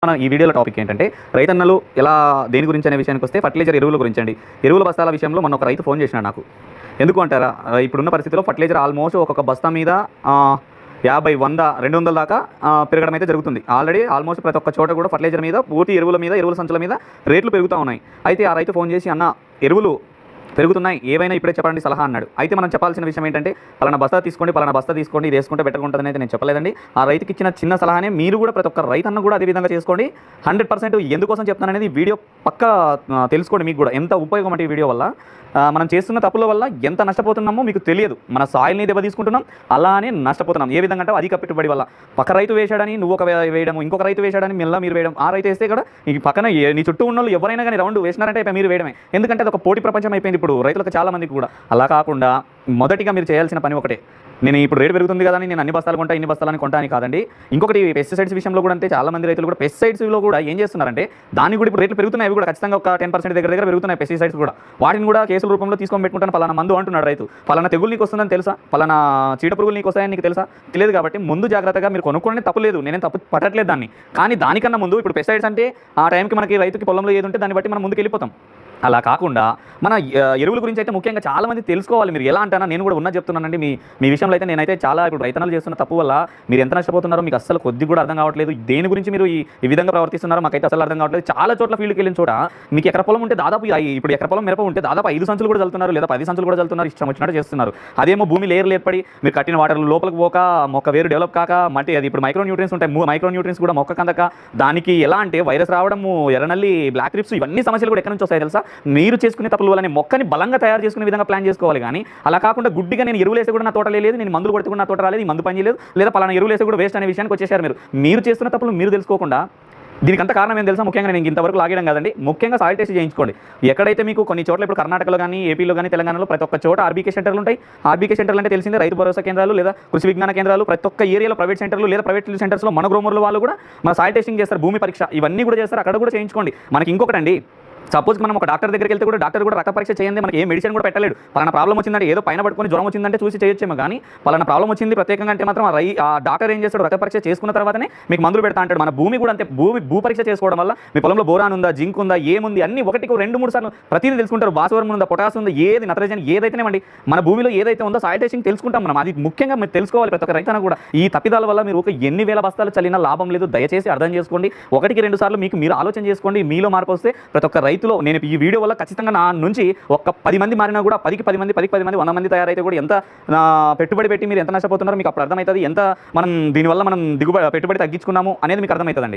మన ఈ వీడియోలో టాపిక్ ఏంటంటే రైతన్నలు ఎలా దేని గురించి అనే విషయానికి వస్తే ఫర్టిలైజర్ ఎరువుల గురించి అండి. ఎరువుల బస్తాల విషయంలో మొన్న ఒక రైతు ఫోన్ చేసినాడు నాకు. ఎందుకు అంటారా, ఇప్పుడున్న పరిస్థితిలో ఫర్టిలైజర్ ఆల్మోస్ట్ ఒక్కొక్క బస్తా మీద 50, 100, 200 దాకా పెరగడం అయితే జరుగుతుంది. ఆల్మోస్ట్ ప్రతి ఒక్క చోట కూడా ఫర్టిలైజర్ మీద, పూర్తి ఎరువుల మీద, ఎరువుల సంచుల మీద రేట్లు పెరుగుతూ ఉన్నాయి. అయితే ఆ రైతు ఫోన్ చేసి, అన్న ఎరువులు పెరుగుతున్నాయి, ఏవైనా ఇప్పుడే చెప్పండి సలహా అన్నాడు. అయితే మనం చెప్పాల్సిన విషయం ఏంటంటే, పలానా బస్తా తీసుకోండి, ఇది వేసుకుంటే బెటర్గా ఉంటుందని అయితే నేను చెప్పలేదండి. ఆ రైతుకి ఇచ్చిన చిన్న సలహానే మీరు కూడా ప్రతి ఒక్క రైతన్న కూడా అదే విధంగా చేసుకోండి. 100% ఎందుకోసం చెప్తాననేది వీడియో పక్కా తెలుసుకోండి. మీకు కూడా ఎంత ఉపయోగం అంటే ఈ వీడియో వల్ల మనం చేస్తున్న తప్పుల వల్ల ఎంత నష్టపోతున్నామో మీకు తెలియదు. మన సాయిల్ని దెబ్బ తీసుకుంటున్నాం, అలానే నష్టపోతున్నాం. ఏ విధంగా అంటే అధిక పెట్టుబడి వల్ల పక్క రైతు వేశాడని నువ్వు ఒక వేయడం, ఇంకొక రైతు వేశాడని మళ్ళీ మీరు వేయడం, ఆ రైతు వేస్తే కూడా ఈ పక్కన నీ చుట్టూ ఉన్న వాళ్ళు ఎవరైనా కానీ రౌండ్ వేసినారంటే మీరు వేయడమే. ఎందుకంటే అది ఒక పోటీ ప్రపంచం అయిపోయింది ఇప్పుడు రైతులకు, చాలా మందికి కూడా. అలా కాకుండా మొదటిగా మీరు చేయాల్సిన పని ఒకటే. నేను ఇప్పుడు రేటు పెరుగుతుంది కదా, నేను అన్ని బస్తాలు కొంటా, ఇన్ని బస్తాలని కొంటా అని కాదండి. ఇంకొకటి పెస్టిసైడ్స్ విషయంలో కూడా అంతే. చాలా మంది రైతులు కూడా పెస్టిసైడ్స్లో కూడా ఏం చేస్తున్నారంటే, దానికి కూడా ఇప్పుడు రేట్లు పెరుగుతున్నాయి. అవి కూడా ఖచ్చితంగా ఒక 10% దగ్గర పెరుగుతున్నాయి పెస్టిసైడ్స్ కూడా. వాటిని కూడా కేసుల రూపంలో తీసుకొని పెట్టుకుంటాను. పలానా మందు అంటున్నాడు రైతు, పలానా తెగులు నీకు వస్తుందని తెలుసా, పలానా చీడ పురుగులు నీకు వస్తాయని నీకు తెలుసా? తెలియదు. కాబట్టి ముందు జాగ్రత్తగా మీరు కొనుక్కోవడం తప్పు లేదు, నేనేం తప్పు పట్టట్లేదు దాన్ని. కానీ దానికన్నా ముందు ఇప్పుడు పెస్టిసైడ్స్ అంటే ఆ టైంకి మనకి రైతుకి పొలంలో ఏది ఉంటే దాన్ని బట్టి మనం ముందుకు వెళ్ళిపోతాం. అలా కాకుండా మన ఎరువుల గురించి అయితే ముఖ్యంగా చాలామంది తెలుసుకోవాలి. మీరు ఎలా అంటారా, నేను కూడా ఉన్న చెప్తున్నానండి. మీ విషయంలో అయితే నేనైతే చాలా ఇప్పుడు రైతన్నలు చేస్తున్న తప్పు వల్ల మీరు ఎంత నష్టపోతున్నారో మీకు అసలు కొద్ది కూడా అర్థం కావట్లేదు. దేని గురించి మీరు ఈ విధంగా ప్రవర్తిస్తున్నారో మాకైతే అసలు అర్థం కావట్లేదు. చాలా చోట్ల ఫీల్డ్కి వెళ్ళిన చోట మీకు ఎకర పొలం ఉంటే దాదాపు ఇప్పుడు ఎకర పొలం మిరప ఉంటే దాదాపు 5 సంచులు కూడా చల్లుతున్నారు, లేదా 10 సంచులు కూడా చల్లుతున్నారు. ఇష్టం వచ్చినట్టు చేస్తున్నారు. అదేమో భూమి లేయర్లు ఏర్పడి మీరు కట్టిన వాటర్ లోపలికి పోక, మొక్క వేరు డెవలప్ కాక, మట్టి అది ఇప్పుడు మైక్రో న్యూట్రియన్స్ ఉంటాయి, మైక్రో న్యూట్రియన్స్ కూడా మొక్క కందక, దానికి ఎలా అంటే వైరస్ రావడము, ఎర్రనల్లి, బ్లాక్ ట్రిప్స్, ఇవన్నీ సమస్యలు కూడా ఎక్కడి నుంచి వస్తాయి తెలుసా? మీరు చేసుకునే తప్పుల వల్ల మొక్కని బలంగా తయారు చేసుకునే విధంగా ప్లాన్ చేసుకోవాలి. కానీ అలా కాకుండా గుడ్డిగా నేను ఎరువులు వేసి కూడా నా తోట లేదు, నేను మందులు కొడితే కూడా నా తోట రాలేదు, ఈ మందు పని చేయలేదు, లేదా పలానా ఎరువులు వేసి కూడా వేస్ట్ అనే విషయానికి వచ్చేసారు. మీరు చేస్తున్న తప్పులు మీరు తెలుసుకోకుండా దీనికి అంత కారణం ఏం తెలుసా? ముఖ్యంగా నేను ఇంతవరకు లాగేయడం కాదండి. ముఖ్యంగా సాయిల్ టెస్ట్ చేయించుకోండి. ఎక్కడైతే మీకు కొన్ని చోట్ల ఇప్పుడు కర్ణాటకలో కానీ, ఏపీలో కానీ, తెలంగాణలో ప్రతి ఒక్క చోట ఆర్బీకే సెంటర్లు ఉంటాయి. ఆర్బీకే సెంటర్లు అంటే తెలిసిందే, రైతు భరోసా కేంద్రాలు లేదా కృషి విజ్ఞాన కేంద్రాలు. ప్రతి ఒక్క ఏరియాలో ప్రైవేట్ సెంటర్లు లేదా ప్రైవేట్ సెంటర్స్లో మన గ్రోమర్ల వాళ్ళు కూడా మన సాయిల్ టెస్టింగ్ చేస్తారు, భూమి పరీక్ష ఇవన్నీ కూడా చేస్తారు. అక్కడ కూడా చేయించుకోండి. మనకి ఇంకొకటండి, సపోజ్ మనం ఒక డాక్టర్ దగ్గరికి వెళ్తే కూడా డాక్టర్ కూడా రక్త పరీక్ష చేయండి, మనకి ఏ మెడిసిన్ కూడా పెట్టలేడు. పలానా ప్రాబ్లం వచ్చిందంటే ఏదో పైన పట్టుకొని జ్వరం వచ్చిందంటే చూసి చేయొచ్చేమో. కానీ పలానా ప్రాబ్లం వచ్చింది ప్రత్యేకంగా అంటే మాత్రం ఆ డాక్టర్ ఏం చేస్తాడు, రక్త పరీక్ష చేసుకున్న తర్వాతనే మీకు మందులు పెడతా అంటాడు. మన భూమి కూడా అంతే. భూ పరీక్ష చేసుకోవడం వల్ల మీ పొలంలో బోరాన్ ఉందా, జింక్ ఉందా, ఏముంది అన్ని ఒకటికి 2-3 సార్లు ప్రతిదీ తెలుసుకుంటారు. భాస్వరం ఉందా, పొటాస్ ఉందా, ఏది నత్రజని ఏదైతేనేమండి మన భూమిలో ఏదైతే ఉందో సాయిల్ టెస్టింగ్ తెలుసుకుంటాం మనం. అది ముఖ్యంగా మీరు తెలుసుకోవాలి ప్రతి ఒక్క రైతన్న కూడా. ఈ తప్పిదాల వల్ల మీరు ఒక ఎన్ని వేల బస్తాలు చల్లినా లాభం లేదు. దయచేసి అర్థం చేసుకోండి. 1-2 సార్లు మీరు ఆలోచన చేసుకోండి. మీలో మార్పు వస్తే ప్రతి ఒక్క రైతులో, నేను ఈ వీడియో వల్ల ఖచ్చితంగా నా నుంచి ఒక 10 మంది మారినా కూడా 10కి 10 మంది 100 మంది తయారైతే కూడా ఎంత పెట్టుబడి పెట్టి మీరు ఎంత నష్టపోతున్నారో మీకు అప్పుడు అర్థమవుతుంది. ఎంత మనం దీనివల్ల మనం పెట్టుబడి తగ్గించుకున్నాము అనేది మీకు అర్థమవుతుందండి.